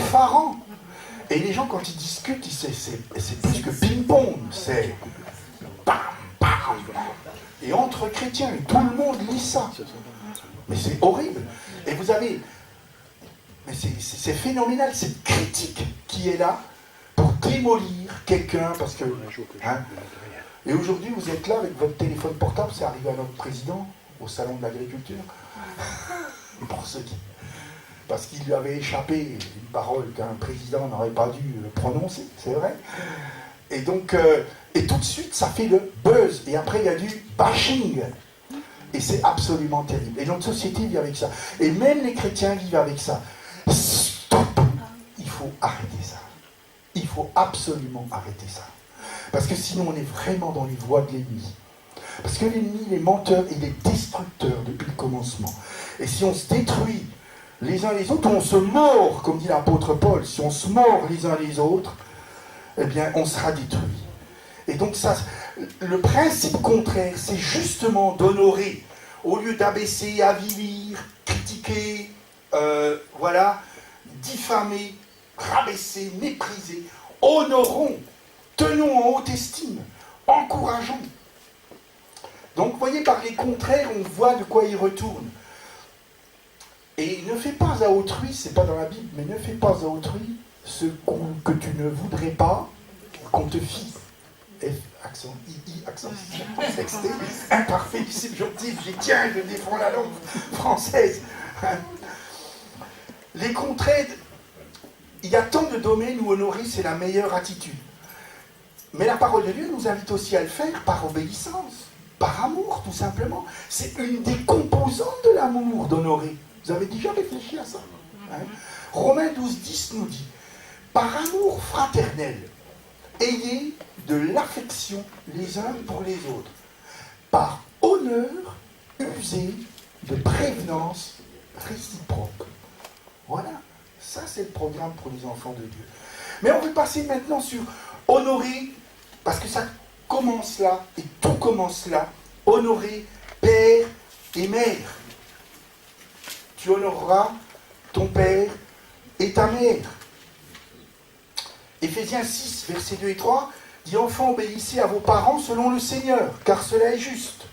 effarant. Et les gens, quand ils discutent, c'est plus que ping-pong, c'est bam, bam. Et entre chrétiens, tout le monde lit ça. Mais c'est horrible. Et vous avez... Mais c'est phénoménal, cette critique qui est là pour démolir quelqu'un, parce que... Hein, et aujourd'hui, vous êtes là avec votre téléphone portable, c'est arrivé à notre président, au salon de l'agriculture, pour ceux qui... Parce qu'il lui avait échappé une parole qu'un président n'aurait pas dû prononcer, c'est vrai. Et donc, et tout de suite, ça fait le buzz. Et après, il y a du bashing. Et c'est absolument terrible. Et notre société vit avec ça. Et même les chrétiens vivent avec ça. Stop! Il faut arrêter ça. Il faut absolument arrêter ça. Parce que sinon, on est vraiment dans les voies de l'ennemi. Parce que l'ennemi, il est menteur et il est destructeur depuis le commencement. Et si on se détruit les uns les autres, on se mord, comme dit l'apôtre Paul, si on se mord les uns les autres, eh bien, on sera détruit. Et donc ça, le principe contraire, c'est justement d'honorer, au lieu d'abaisser, avilir, critiquer, voilà, diffamer, rabaisser, mépriser. Honorons, tenons en haute estime, encourageons. Donc, vous voyez, par les contraires, on voit de quoi il retourne. Et ne fais pas à autrui, c'est pas dans la Bible, mais ne fais pas à autrui ce que tu ne voudrais pas qu'on te fît. F, accent, II, accent, texté, imparfait, subjonctif, j'y tiens, je défends la langue française. Les contraires, il y a tant de domaines où honorer, c'est la meilleure attitude. Mais la parole de Dieu nous invite aussi à le faire par obéissance, par amour, tout simplement. C'est une des composantes de l'amour, d'honorer. Vous avez déjà réfléchi à ça, hein? Romains 12, 10 nous dit, par amour fraternel, ayez de l'affection les uns pour les autres. Par honneur, usez de prévenance réciproque. Voilà, ça c'est le programme pour les enfants de Dieu. Mais on veut passer maintenant sur honorer, parce que ça commence là, et tout commence là, honorer père et mère. Tu honoreras ton père et ta mère. Éphésiens 6, versets 2 et 3, dit « Enfants, obéissez à vos parents selon le Seigneur, car cela est juste.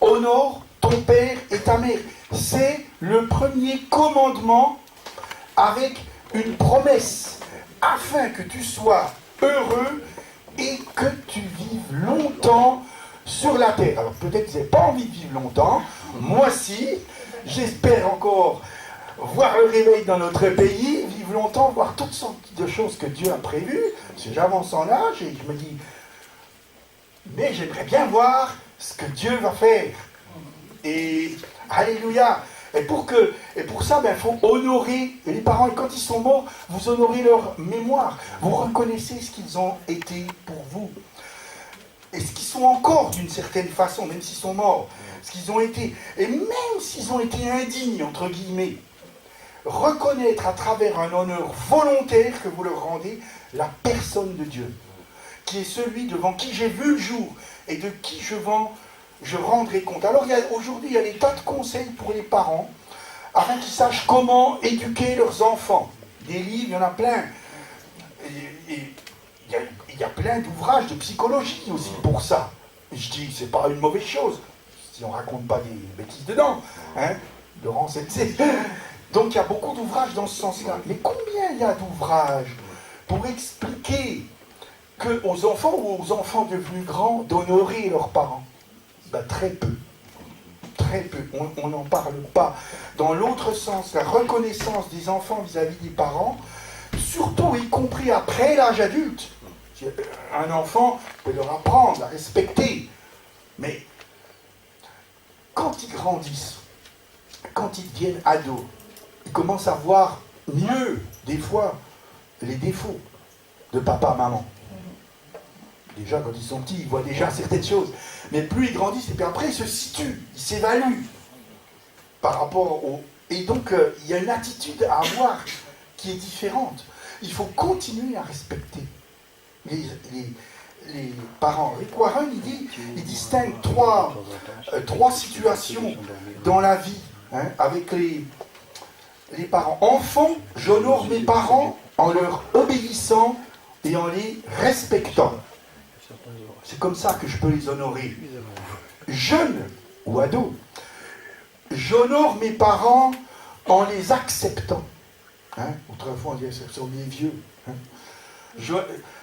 Honore ton père et ta mère. » C'est le premier commandement avec une promesse, afin que tu sois heureux et que tu vives longtemps sur la terre. Alors peut-être que vous n'avez pas envie de vivre longtemps, moi si, j'espère encore voir le réveil dans notre pays, vivre longtemps, voir toutes sortes de choses que Dieu a prévues, parce que j'avance en âge et je me dis, mais j'aimerais bien voir ce que Dieu va faire. Et alléluia. Et pour ça, il faut honorer les parents. Et quand ils sont morts, vous honorez leur mémoire. Vous reconnaissez ce qu'ils ont été pour vous. Et ce qu'ils sont encore d'une certaine façon, même s'ils sont morts. Ce qu'ils ont été. Et même s'ils ont été indignes, entre guillemets. Reconnaître à travers un honneur volontaire que vous leur rendez la personne de Dieu. Qui est celui devant qui j'ai vu le jour. Et de qui je rendrai compte. Alors aujourd'hui, il y a des tas de conseils pour les parents, afin qu'ils sachent comment éduquer leurs enfants. Des livres, il y en a plein. Et il y a plein d'ouvrages de psychologie aussi pour ça. Et je dis, c'est pas une mauvaise chose, si on raconte pas des bêtises dedans. Hein, Laurent, c'est... Donc il y a beaucoup d'ouvrages dans ce sens-là. Mais combien il y a d'ouvrages pour expliquer aux enfants ou aux enfants devenus grands d'honorer leurs parents? Ben, très peu. Très peu. On n'en parle pas. Dans l'autre sens, la reconnaissance des enfants vis-à-vis des parents, surtout y compris après l'âge adulte. Un enfant peut leur apprendre à respecter. Mais quand ils grandissent, quand ils deviennent ados, ils commencent à voir mieux, des fois, les défauts de papa, maman. Déjà, quand ils sont petits, ils voient déjà certaines choses. Mais plus ils grandissent, et puis après, ils se situent, ils s'évaluent par rapport au... Et donc, il y a une attitude à avoir qui est différente. Il faut continuer à respecter les parents. Rick Warren, il distingue trois situations dans la vie, hein, avec les parents. Enfants, j'honore mes parents en leur obéissant et en les respectant. C'est comme ça que je peux les honorer. Jeune ou ado, j'honore mes parents en les acceptant. Hein? Autrefois, on disait ce sont les vieux. Hein?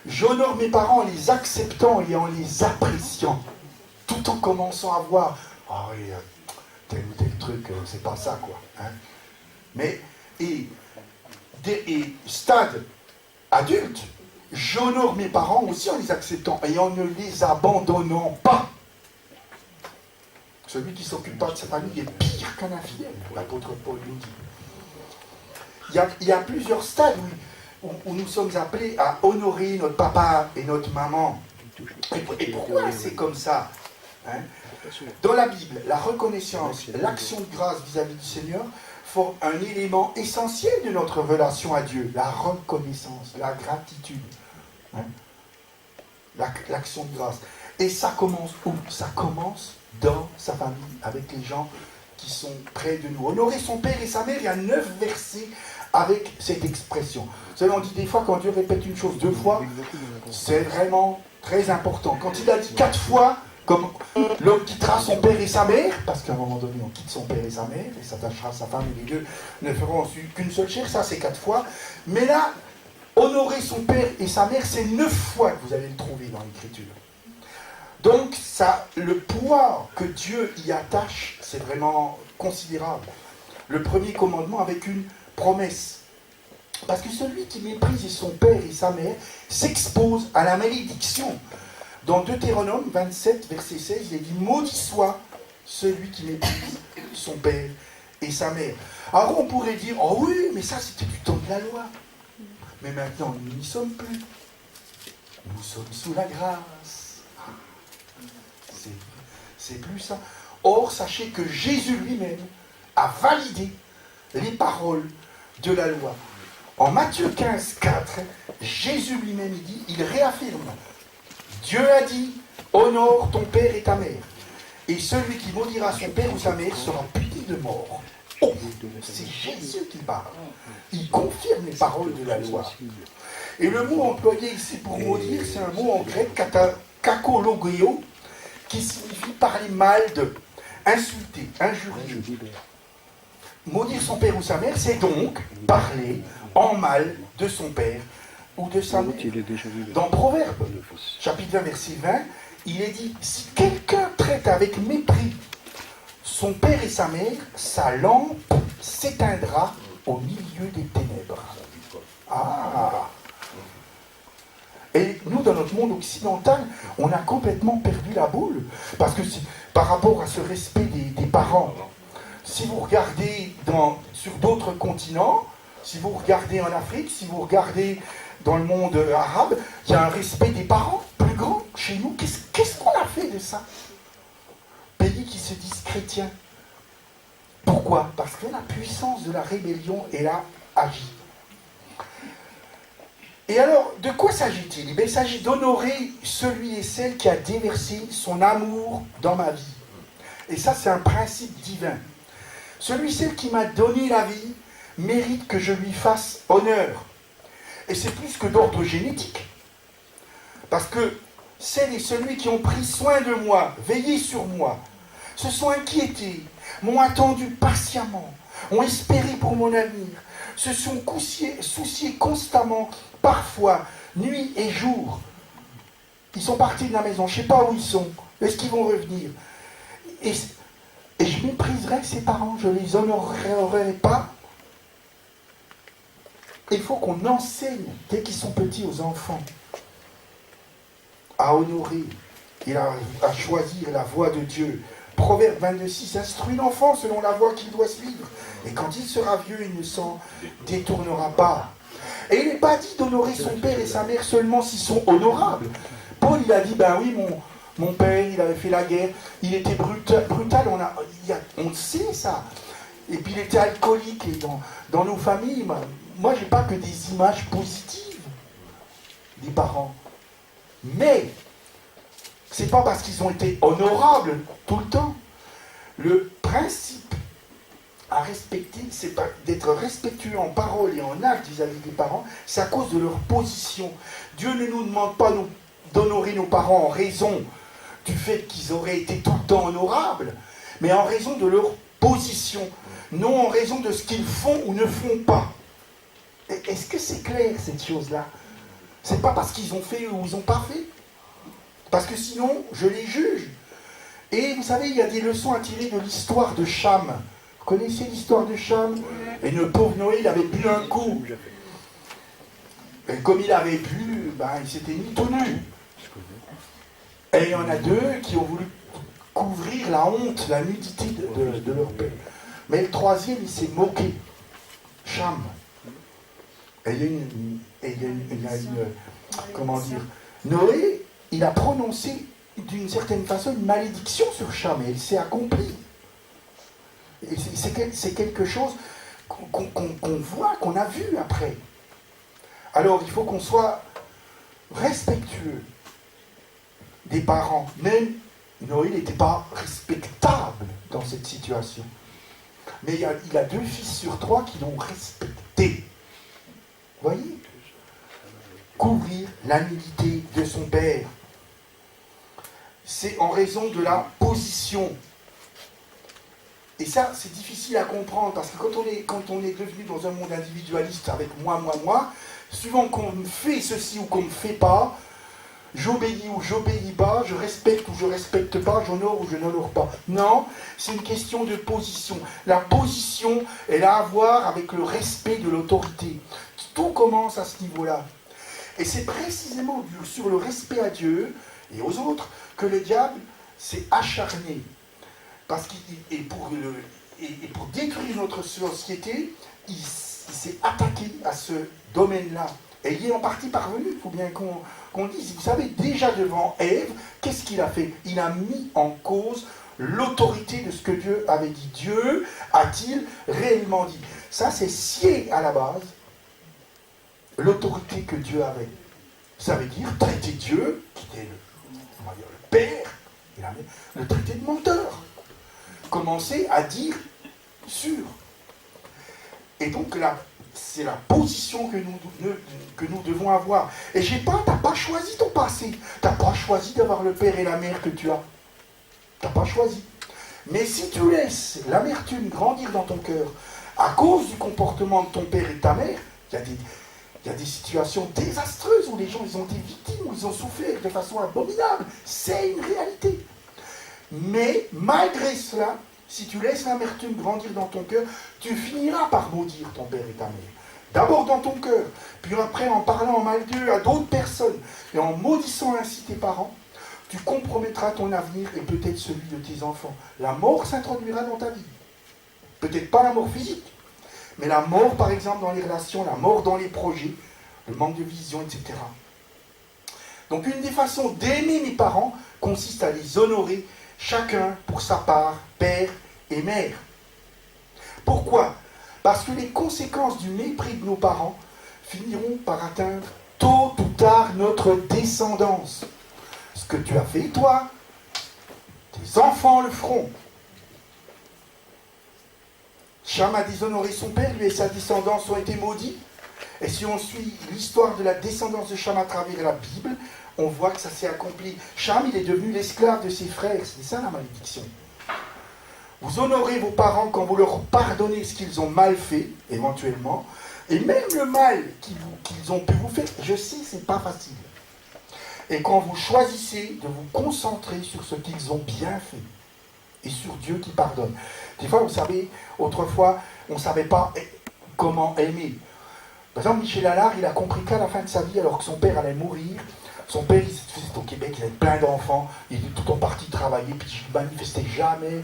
J'honore mes parents en les acceptant et en les appréciant. Tout en commençant à voir, ah oui, tel ou tel truc, c'est pas ça, quoi. Hein? Mais, et stade adulte, j'honore mes parents aussi en les acceptant et en ne les abandonnant pas. Celui qui ne s'occupe pas de sa famille est pire qu'un infidèle, l'apôtre Paul nous dit. Il y a plusieurs stades où nous sommes appelés à honorer notre papa et notre maman. Et pourquoi c'est comme ça, hein? Dans la Bible, la reconnaissance, l'action de grâce vis-à-vis du Seigneur forment un élément essentiel de notre relation à Dieu. La reconnaissance, la gratitude, hein? L'action de grâce. Et ça commence où? Ça commence dans sa famille, avec les gens qui sont près de nous. Honorer son père et sa mère, il y a 9 versets avec cette expression. Vous savez, on dit des fois, quand Dieu répète une chose 2 fois, c'est vraiment très important. Quand il a dit 4 fois, comme l'homme quittera son père et sa mère, parce qu'à un moment donné, on quitte son père et sa mère, et s'attachera à sa femme, et les deux ne feront ensuite qu'une seule chair, ça c'est 4 fois. Mais là, honorer son père et sa mère, c'est 9 fois que vous allez le trouver dans l'Écriture. Donc, ça, le poids que Dieu y attache, c'est vraiment considérable. Le premier commandement avec une promesse. Parce que celui qui méprise son père et sa mère s'expose à la malédiction. Dans Deutéronome 27, verset 16, il est dit « Maudit soit celui qui méprise son père et sa mère. » Alors on pourrait dire « Oh oui, mais ça c'était du temps de la loi. » Mais maintenant, nous n'y sommes plus. Nous sommes sous la grâce. C'est plus ça. Or, sachez que Jésus lui-même a validé les paroles de la loi. En Matthieu 15, 4, Jésus lui-même il réaffirme. Dieu a dit, honore ton père et ta mère. Et celui qui maudira son père ou sa mère sera puni de mort. Oh, c'est Jésus qui parle. Il confirme les paroles de la loi. Et le mot employé ici pour maudire, c'est un mot en grec, kakologeo, qui signifie parler mal de, insulter, injurier. Maudire son père ou sa mère, c'est donc parler en mal de son père ou de sa mère. Dans Proverbe, chapitre 20, verset 20, il est dit, si quelqu'un traite avec mépris son père et sa mère, sa lampe s'éteindra au milieu des ténèbres. Ah! Et nous, dans notre monde occidental, on a complètement perdu la boule. Parce que par rapport à ce respect des parents, si vous regardez sur d'autres continents, si vous regardez en Afrique, si vous regardez dans le monde arabe, il y a un respect des parents plus grand. Chez nous, qu'est-ce qu'on a fait de ça? Pays qui se disent chrétiens. Pourquoi? Parce que la puissance de la rébellion est là, agit. Et alors, de quoi s'agit-il? Il s'agit d'honorer celui et celle qui a déversé son amour dans ma vie. Et ça, c'est un principe divin. Celui et celle qui m'a donné la vie mérite que je lui fasse honneur. Et c'est plus que d'ordre génétique. Parce que celles et celui qui ont pris soin de moi, veillé sur moi, se sont inquiétés, m'ont attendu patiemment, ont espéré pour mon avenir, se sont souciés constamment, parfois, nuit et jour. Ils sont partis de la maison, je ne sais pas où ils sont, est-ce qu'ils vont revenir? Et je mépriserai ses parents, je ne les honorerai pas. Il faut qu'on enseigne, dès qu'ils sont petits, aux enfants, à honorer et à choisir la voie de Dieu. Proverbe 22,6, instruit l'enfant selon la voie qu'il doit suivre. Et quand il sera vieux, il ne s'en détournera pas. Et il n'est pas dit d'honorer son père et sa mère seulement s'ils sont honorables. Paul, il a dit, ben oui, mon père, il avait fait la guerre, il était brutal, on sait ça. Et puis il était alcoolique, et dans nos familles, moi je n'ai pas que des images positives des parents. Mais, c'est pas parce qu'ils ont été honorables tout le temps. Le principe à respecter, c'est pas d'être respectueux en parole et en acte vis-à-vis des parents, c'est à cause de leur position. Dieu ne nous demande pas d'honorer nos parents en raison du fait qu'ils auraient été tout le temps honorables, mais en raison de leur position, non en raison de ce qu'ils font ou ne font pas. Est-ce que c'est clair, cette chose-là? C'est pas parce qu'ils ont fait ou ils n'ont pas fait. Parce que sinon, je les juge. Et vous savez, il y a des leçons à tirer de l'histoire de Cham. Vous connaissez l'histoire de Cham? Et le pauvre Noé, il avait bu un coup. Et comme il avait bu, il s'était mis tout nu. Et il y en a deux qui ont voulu couvrir la honte, la nudité de leur père. Mais le troisième, il s'est moqué. Cham. Et il y a une comment dire, Noé, il a prononcé d'une certaine façon une malédiction sur Cham, et elle s'est accomplie. Et c'est quelque chose qu'on voit, qu'on a vu après. Alors il faut qu'on soit respectueux des parents. Même Noé n'était pas respectable dans cette situation. Mais il a 2 fils sur 3 qui l'ont respecté. Vous voyez? Couvrir la nudité de son père. C'est en raison de la position. Et ça, c'est difficile à comprendre, parce que quand on est devenu dans un monde individualiste avec moi, suivant qu'on me fait ceci ou qu'on ne me fait pas, j'obéis ou j'obéis pas, je respecte ou je respecte pas, j'honore ou je n'honore pas. Non, c'est une question de position. La position, elle a à voir avec le respect de l'autorité. Tout commence à ce niveau-là. Et c'est précisément sur le respect à Dieu et aux autres que le diable s'est acharné. Parce pour détruire notre société, il s'est attaqué à ce domaine-là. Et il est en partie parvenu, il faut bien qu'on dise. Vous savez, déjà devant Ève, qu'est-ce qu'il a fait? Il a mis en cause l'autorité de ce que Dieu avait dit. Dieu a-t-il réellement dit? Ça, c'est scié à la base l'autorité que Dieu avait. Ça veut dire traiter Dieu, qui était le Père, le traiter de menteur. Commencer à dire sûr. Et donc là, c'est la position que nous devons avoir. Et t'as pas choisi ton passé. T'as pas choisi d'avoir le père et la mère que tu as. T'as pas choisi. Mais si tu laisses l'amertume grandir dans ton cœur à cause du comportement de ton père et de ta mère, il y a des situations désastreuses où les gens ils ont été victimes, où ils ont souffert de façon abominable. C'est une réalité. Mais malgré cela, si tu laisses l'amertume grandir dans ton cœur, tu finiras par maudire ton père et ta mère. D'abord dans ton cœur, puis après en parlant en mal d'eux à d'autres personnes, et en maudissant ainsi tes parents, tu compromettras ton avenir et peut-être celui de tes enfants. La mort s'introduira dans ta vie. Peut-être pas la mort physique, mais la mort par exemple dans les relations, la mort dans les projets, le manque de vision, etc. Donc une des façons d'aimer mes parents consiste à les honorer chacun pour sa part, père et mère. Pourquoi? Parce que les conséquences du mépris de nos parents finiront par atteindre tôt ou tard notre descendance. Ce que tu as fait, toi, tes enfants le feront. Cham a déshonoré son père, lui et sa descendance ont été maudits. Et si on suit l'histoire de la descendance de Cham à travers la Bible, on voit que ça s'est accompli. Cham, il est devenu l'esclave de ses frères. C'est ça la malédiction. Vous honorez vos parents quand vous leur pardonnez ce qu'ils ont mal fait, éventuellement, et même le mal qu'ils ont pu vous faire. Je sais, c'est pas facile. Et quand vous choisissez de vous concentrer sur ce qu'ils ont bien fait, et sur Dieu qui pardonne. Des fois, vous savez, autrefois, on ne savait pas comment aimer. Par exemple, Michel Allard, il a compris qu'à la fin de sa vie, alors que son père allait mourir, son père, c'était au Québec, il avait plein d'enfants, il était tout le temps parti travailler, puis il ne manifestait jamais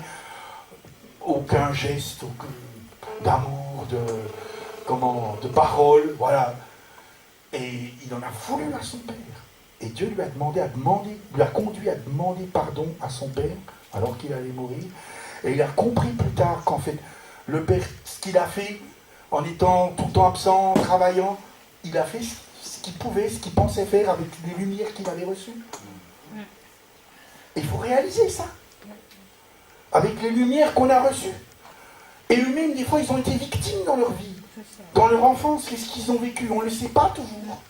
aucun geste d'amour, de parole, voilà. Et il en a voulu à son père. Et Dieu lui a conduit à demander pardon à son père, alors qu'il allait mourir. Et il a compris plus tard qu'en fait, le père, ce qu'il a fait, en étant tout le temps absent, travaillant, il a fait ce qu'il pouvait, ce qu'il pensait faire avec les lumières qu'il avait reçues. Et il faut réaliser ça. Avec les lumières qu'on a reçues. Et eux-mêmes, des fois, ils ont été victimes dans leur vie. Dans leur enfance, qu'est-ce qu'ils ont vécu? On ne le sait pas toujours.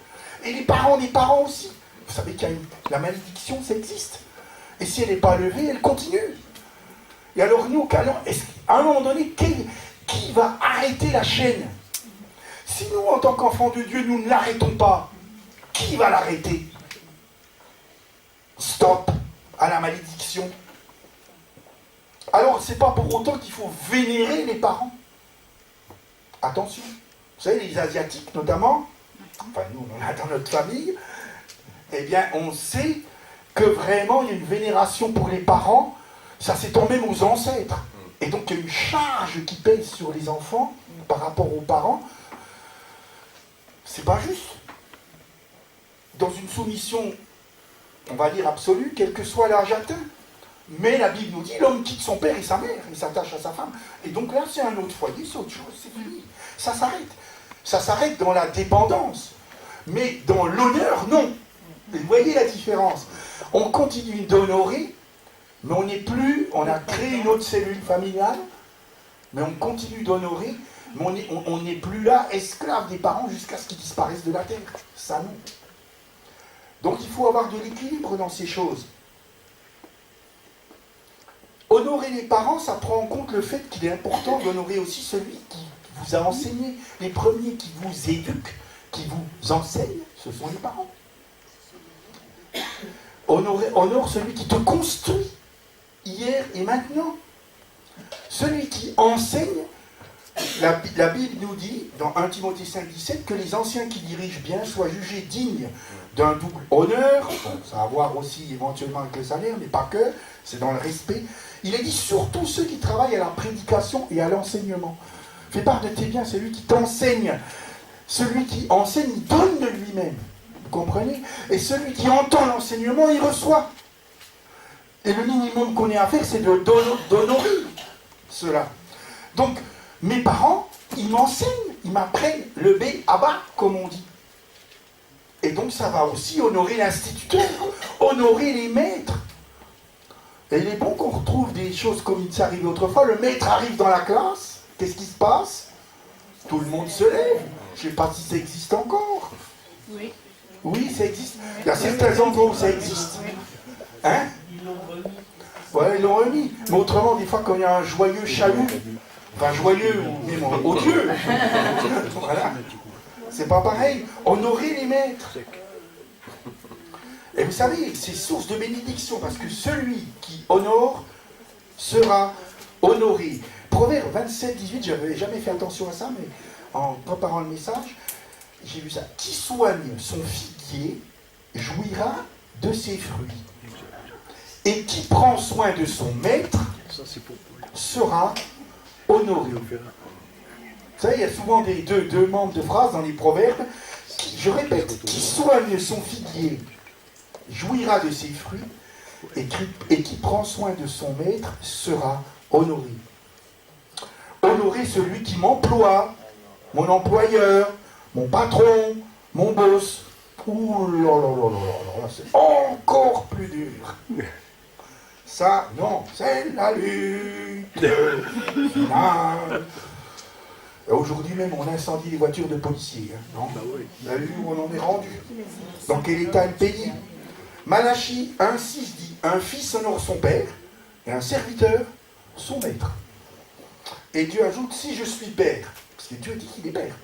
Et les parents des parents aussi. Vous savez qu'il y a la malédiction, ça existe. Et si elle n'est pas levée, elle continue. Et alors nous, à un moment donné, qui va arrêter la chaîne? Si nous, en tant qu'enfants de Dieu, nous ne l'arrêtons pas, qui va l'arrêter? Stop à la malédiction. Alors, c'est pas pour autant qu'il faut vénérer les parents. Attention. Vous savez, les Asiatiques, notamment, enfin, nous, on en a dans notre famille, eh bien, on sait que vraiment, il y a une vénération pour les parents. Ça s'étend même aux ancêtres. Et donc, il y a une charge qui pèse sur les enfants par rapport aux parents. C'est pas juste. Dans une soumission, on va dire absolue, quel que soit l'âge atteint. Mais la Bible nous dit, l'homme quitte son père et sa mère, il s'attache à sa femme. Et donc là, c'est un autre foyer, c'est autre chose, c'est fini. Ça s'arrête. Ça s'arrête dans la dépendance. Mais dans l'honneur, non. Et vous voyez la différence. On continue d'honorer, mais on n'est plus, on a créé une autre cellule familiale, mais on continue d'honorer, mais on n'est plus là, esclave des parents, jusqu'à ce qu'ils disparaissent de la terre. Ça, non. Donc il faut avoir de l'équilibre dans ces choses. Honorer les parents, ça prend en compte le fait qu'il est important d'honorer aussi celui qui vous a enseigné. Les premiers qui vous éduquent, qui vous enseignent, ce sont les parents. Honore celui qui te construit, hier et maintenant. Celui qui enseigne, la Bible nous dit, dans 1 Timothée 5,17, que les anciens qui dirigent bien soient jugés dignes d'un double honneur. Bon, ça a à voir aussi éventuellement avec le salaire, mais pas que, c'est dans le respect. Il est dit surtout ceux qui travaillent à la prédication et à l'enseignement. Fais part de tes biens, celui qui t'enseigne. Celui qui enseigne, il donne de lui-même. Vous comprenez? Et celui qui entend l'enseignement, il reçoit. Et le minimum qu'on ait à faire, c'est d'honorer cela. Donc, mes parents, ils m'enseignent, ils m'apprennent le B à bas, comme on dit. Et donc, ça va aussi honorer l'instituteur, honorer les maîtres. Et il est bon qu'on retrouve des choses comme il s'arrive autrefois. Le maître arrive dans la classe, qu'est-ce qui se passe? Tout le monde se lève. Je ne sais pas si ça existe encore. Oui. Oui, ça existe. Il y a certains endroits où ça existe. Hein? Ils l'ont remis. Ouais, ils l'ont remis. Mais autrement, des fois, quand il y a un joyeux chalut, enfin joyeux ou même odieux, voilà. C'est pas pareil. Honorer les maîtres. Et vous savez, c'est source de bénédiction, parce que celui qui honore sera honoré. Proverbe 27, 18, je n'avais jamais fait attention à ça, mais en préparant le message, j'ai vu ça. Qui soigne son figuier jouira de ses fruits. Et qui prend soin de son maître sera honoré. Vous savez, il y a souvent des deux membres de phrases dans les proverbes. Je répète, qui soigne son figuier jouira de ses fruits, et qui prend soin de son maître sera honoré. Honorer celui qui m'emploie, mon employeur, mon patron, mon boss. Ouh là là là là là, c'est encore plus dur. Ça, non, c'est la lutte finale. Aujourd'hui même, on incendie les voitures de policiers. Hein, non? Vous avez vu où on en est rendu? Dans quel état le pays? Malachie 1,6 dit, un fils honore son père et un serviteur son maître. Et Dieu ajoute, si je suis père, parce que Dieu dit qu'il est père,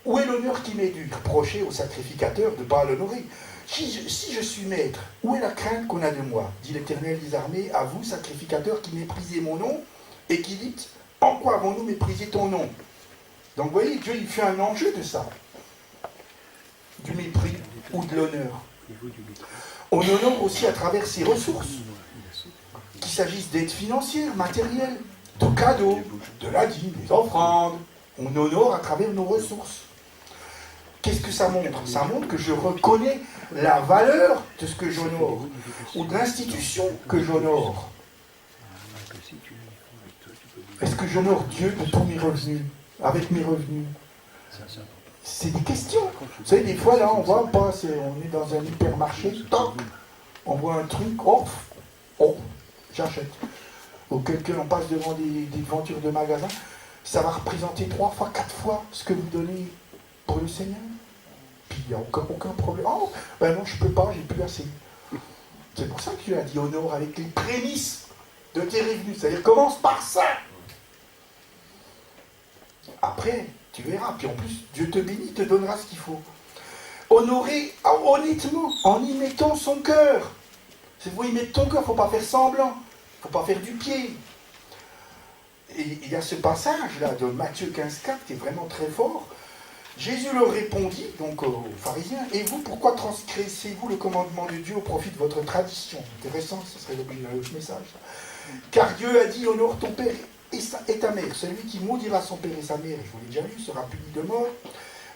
où est l'honneur qui m'est dû? Reprocher au sacrificateur de ne pas l'honorer. Si je suis maître, où est la crainte qu'on a de moi? Dit l'Éternel des armées, à vous, sacrificateurs, qui méprisez mon nom, et qui dites, en quoi avons-nous méprisé ton nom? Donc vous voyez, Dieu il fait un enjeu de ça, du mépris ou de l'honneur. On honore aussi à travers ses ressources, qu'il s'agisse d'aides financières, matérielles, de cadeaux, de la dîme, des offrandes. On honore à travers nos ressources. Qu'est-ce que ça montre? Ça montre que je reconnais la valeur de ce que j'honore, ou de l'institution que j'honore. Est-ce que j'honore Dieu de tous mes revenus, avec mes revenus? C'est des questions. Vous savez, des fois, là, on voit, on est dans un hypermarché, toc, on voit un truc, oh, j'achète. ou quelqu'un en passe devant des devantures de magasins, ça va représenter 3 fois, 4 fois ce que vous donnez pour le Seigneur. Puis il n'y a aucun problème. Oh, ben non, je ne peux pas, j'ai plus assez. C'est pour ça que Dieu a dit honore avec les prémices de tes revenus. C'est-à-dire, commence par ça. Après, tu verras. Puis en plus, Dieu te bénit, te donnera ce qu'il faut. Honorer honnêtement, en y mettant son cœur. Si vous y mettez ton cœur, il ne faut pas faire semblant. Il ne faut pas faire du pied. Et il y a ce passage-là de Matthieu 15,4 qui est vraiment très fort. Jésus leur répondit, donc aux pharisiens, « Et vous, pourquoi transgressez-vous le commandement de Dieu au profit de votre tradition ?» Intéressant, ce serait l'objet d'un autre message. Car Dieu a dit, « Honore ton père et ta mère. Celui qui maudira son père et sa mère, je vous l'ai déjà lu, sera puni de mort.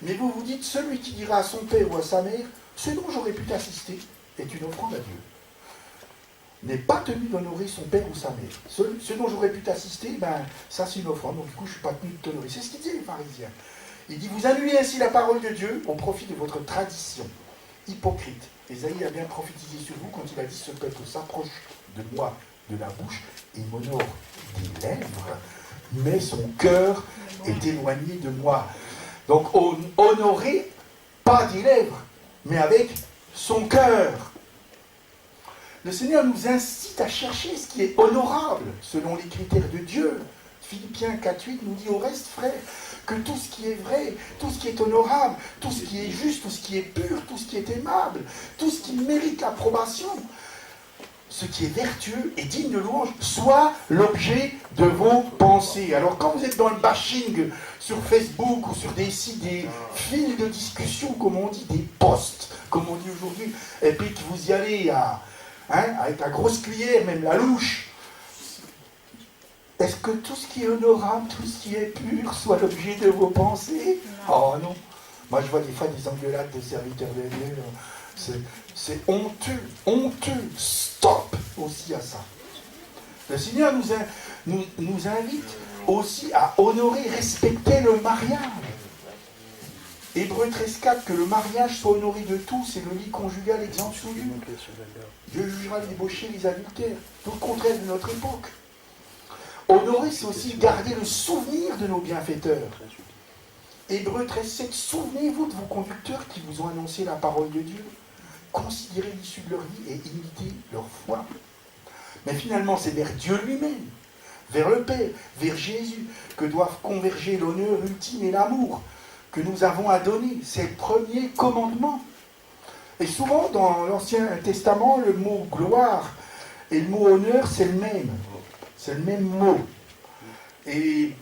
Mais vous vous dites, celui qui dira à son père ou à sa mère, ce dont j'aurais pu t'assister, est une offrande à Dieu. N'est pas tenu d'honorer son père ou sa mère. Ce dont j'aurais pu t'assister, ben, ça c'est une offrande, donc du coup je ne suis pas tenu de t'honorer. » C'est ce qu'il dit les pharisiens. Il dit, vous annulez ainsi la parole de Dieu au profit de votre tradition. Hypocrite. Ésaïe a bien prophétisé sur vous quand il a dit, ce peuple s'approche de moi de la bouche et m'honore des lèvres, mais son cœur est éloigné de moi. Donc honorer, pas des lèvres, mais avec son cœur. Le Seigneur nous incite à chercher ce qui est honorable, selon les critères de Dieu. Philippiens 4,8 nous dit au reste, frère, que tout ce qui est vrai, tout ce qui est honorable, tout ce qui est juste, tout ce qui est pur, tout ce qui est aimable, tout ce qui mérite l'approbation, ce qui est vertueux et digne de louange, soit l'objet de vos pensées. Alors quand vous êtes dans le bashing sur Facebook ou sur des sites, des fils de discussion, comme on dit, des posts, comme on dit aujourd'hui, et puis que vous y allez avec la grosse cuillère, même la louche, est-ce que tout ce qui est honorable, tout ce qui est pur, soit l'objet de vos pensées? Oh non. Moi, je vois des fois des engueulades de serviteurs de Dieu. C'est honteux, honteux. Stop aussi à ça. Le Seigneur nous invite aussi à honorer, respecter le mariage. Hébreux 13,4, que le mariage soit honoré de tous et le lit conjugal exempt sous Dieu. Dieu jugera les débauchés, les adultères. Tout le contraire de notre époque. Honorer, c'est aussi garder le souvenir de nos bienfaiteurs. Hébreux 13,7, souvenez-vous de vos conducteurs qui vous ont annoncé la parole de Dieu. Considérez l'issue de leur vie et imitez leur foi. Mais finalement, c'est vers Dieu lui-même, vers le Père, vers Jésus, que doivent converger l'honneur ultime et l'amour que nous avons à donner. C'est le premier commandement. Et souvent, dans l'Ancien Testament, le mot gloire et le mot honneur, c'est le même. C'est le même mot. Et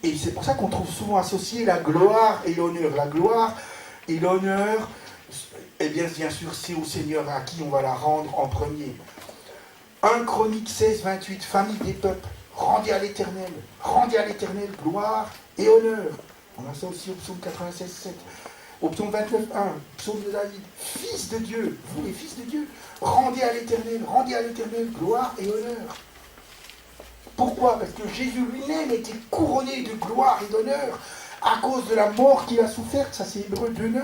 c'est pour ça qu'on trouve souvent associé la gloire et l'honneur. La gloire et l'honneur, eh bien sûr, c'est au Seigneur à qui on va la rendre en premier. 1 Chroniques 16, 28, famille des peuples, rendez à l'Éternel gloire et honneur. On a ça aussi au psaume 96, 7. Au psaume 29, 1, psaume de David, fils de Dieu, vous les fils de Dieu, rendez à l'Éternel gloire et honneur. Pourquoi? Parce que Jésus lui-même était couronné de gloire et d'honneur à cause de la mort qu'il a soufferte. Ça, c'est Hébreux 2,9.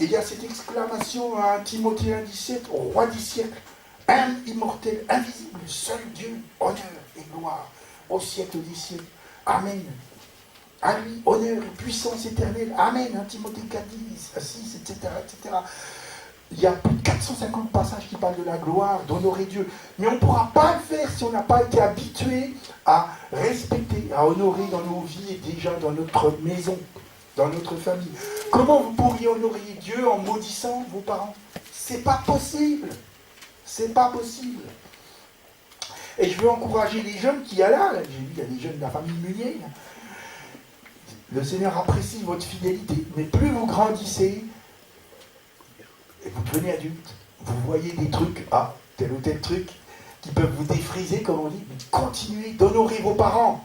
Et il y a cette exclamation à Timothée 1,17, au roi du siècle, immortel, invisible, seul Dieu, honneur et gloire, au siècle des siècles. Amen. À lui, honneur et puissance éternelle. Amen. Timothée 4,10, 6, etc., etc. Il y a plus de 450 passages qui parlent de la gloire, d'honorer Dieu. Mais on ne pourra pas le faire si on n'a pas été habitué à respecter, à honorer dans nos vies et déjà dans notre maison, dans notre famille. Comment vous pourriez honorer Dieu en maudissant vos parents? C'est pas possible. C'est pas possible. Et je veux encourager les jeunes qui y a là. J'ai vu, il y a des jeunes de la famille Munier. Le Seigneur apprécie votre fidélité. Mais plus vous grandissez, et vous devenez adulte, vous voyez des trucs, tel ou tel truc, qui peuvent vous défriser, comme on dit, mais continuez d'honorer vos parents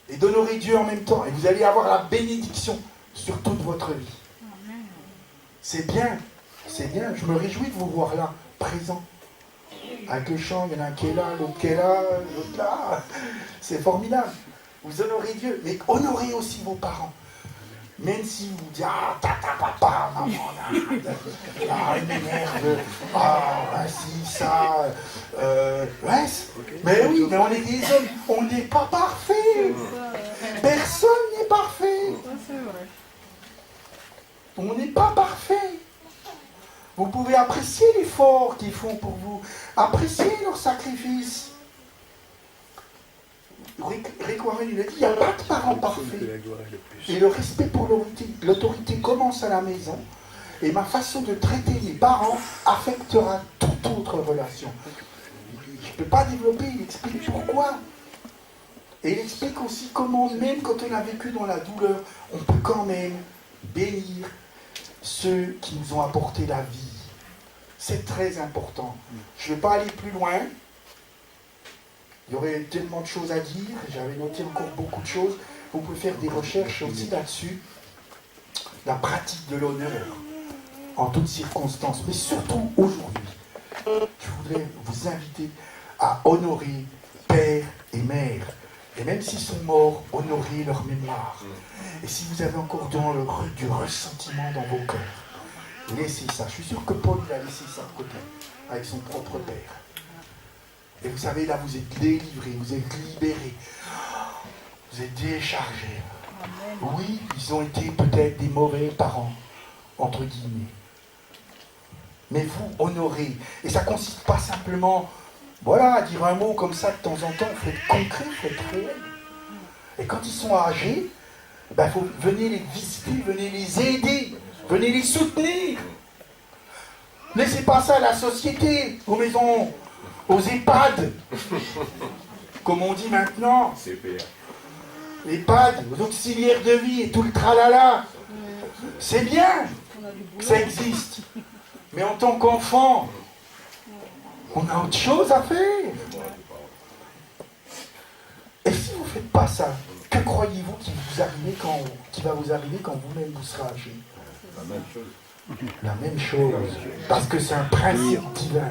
et d'honorer Dieu en même temps, et vous allez avoir la bénédiction sur toute votre vie. C'est bien, je me réjouis de vous voir là, présent. Avec le chant, il y en a un qui est là, l'autre qui est là, l'autre là, c'est formidable. Vous honorez Dieu, mais honorez aussi vos parents. Même si vous dites, ah, tata, papa, maman, il m'énerve, si, ça, ouais, mais oui, mais on est des hommes, on n'est pas parfaits. Personne n'est parfait. On n'est pas parfait. Vous pouvez apprécier l'effort qu'ils font pour vous, apprécier leur sacrifice. Rick Warren, il a dit, il n'y a pas de parents parfaits. Et le respect pour l'autorité commence à la maison. Et ma façon de traiter mes parents affectera toute autre relation. Je ne peux pas développer, il explique pourquoi. Et il explique aussi comment, même quand on a vécu dans la douleur, on peut quand même bénir ceux qui nous ont apporté la vie. C'est très important. Je ne vais pas aller plus loin. Il y aurait tellement de choses à dire. J'avais noté encore beaucoup de choses. Vous pouvez faire des recherches aussi là-dessus. La pratique de l'honneur en toutes circonstances, mais surtout aujourd'hui. Je voudrais vous inviter à honorer père et mère. Et même s'ils sont morts, honorez leur mémoire. Et si vous avez encore du ressentiment dans vos cœurs, laissez ça. Je suis sûr que Paul a laissé ça de côté, avec son propre père. Et vous savez, là, vous êtes délivrés, vous êtes libérés. Vous êtes déchargés. Oui, ils ont été peut-être des mauvais parents, entre guillemets. Mais vous honorez. Et ça ne consiste pas simplement, voilà, à dire un mot comme ça de temps en temps. Il faut être concret, il faut être réel. Et quand ils sont âgés, venez les visiter, venez les aider, venez les soutenir. Laissez pas ça à la société, aux maisons, aux EHPAD, comme on dit maintenant. Les EHPAD, aux auxiliaires de vie et tout le tralala. C'est bien que ça existe. Mais en tant qu'enfant, on a autre chose à faire. Et si vous ne faites pas ça, que croyez-vous qui va vous arriver quand vous-même vous serez âgé? La même chose. La même chose. Parce que c'est un principe divin.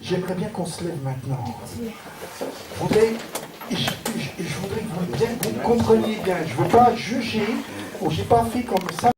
J'aimerais bien qu'on se lève maintenant. Je voudrais que vous compreniez bien. Je ne veux pas juger, ou je n'ai pas fait comme ça.